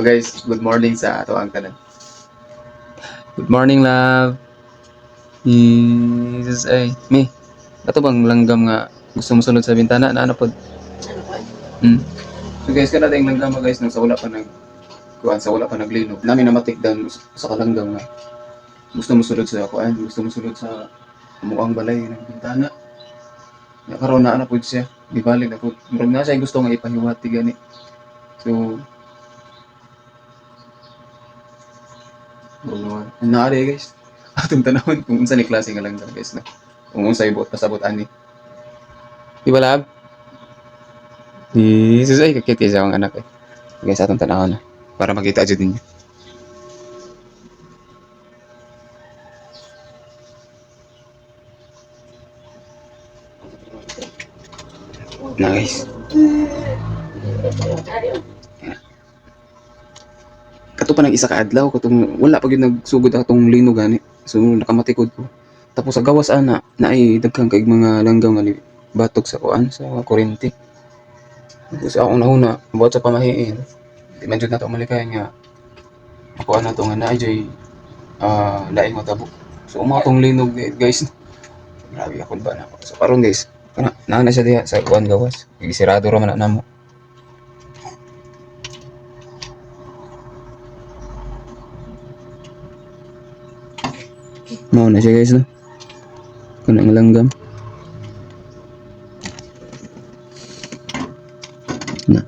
So guys, good morning sa ato ang tanan. Good morning, love. Jesus ay, me. Ato bang langgam nga gusto mo sulod sa bintana na ano pod? So guys, kana tayong langgam guys nang sa wala pa sa wala pa naglinog. Nami na matikdan sa kalanggam nga gusto mo sulod sa kuan, gusto mo sulod sa muang balay ng bintana. Ya karon na pod siya. Di balik na pod. Murag na siya gusto nga ipahiwati gani. So naari guys. Atong tanawon kung unsa ni klase nga langgam guys na. Kung unsa ibot pasabot ani. Di ba lab? Jesus ay kakit sa akong anak eh. Guys atong tanawon na para makita jud ninyo. Na guys. Kato pa nang isa ka adlaw katong wala pa gyud nagsugod atong linog gani. So nakamatikod ko. Tapos sa gawas ana naay daghang kaig mga langgam nga batok sa kuan sa kuryente. Tapos ako una buhat sa pamahiin. Di man jud nato malikayan nga makuha na to nga naay jay laing matabo. So umatong linog guys. Grabe ako ba na ako. So karon guys, na siya diha sa kuan gawas. Gigisirado ra man na namo. Mao na siya guys no. Kanang langgam. Na.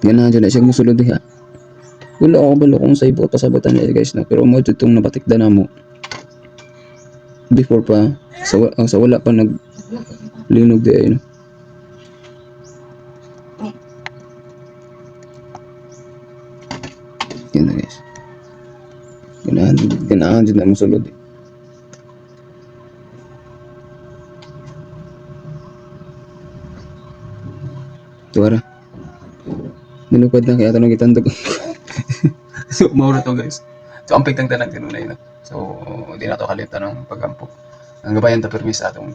Ganahan dyan na siya musulod diha. Wala ako balo kung sa ibot pasabutan niya guys no. Pero mo itong nabatikda na mo. Before pa sa wala pa naglinog diha no. Yan na guys. Ganahan dyan na musulod eh. Tuwara. Minupad na kaya ito nang itandog. So, maura to guys. So, ang pigtang tanag tinunay na. So, di na to kalit ng pag-ampok. Ang gabayan ta permis atong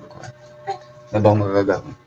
nabang magagagawin.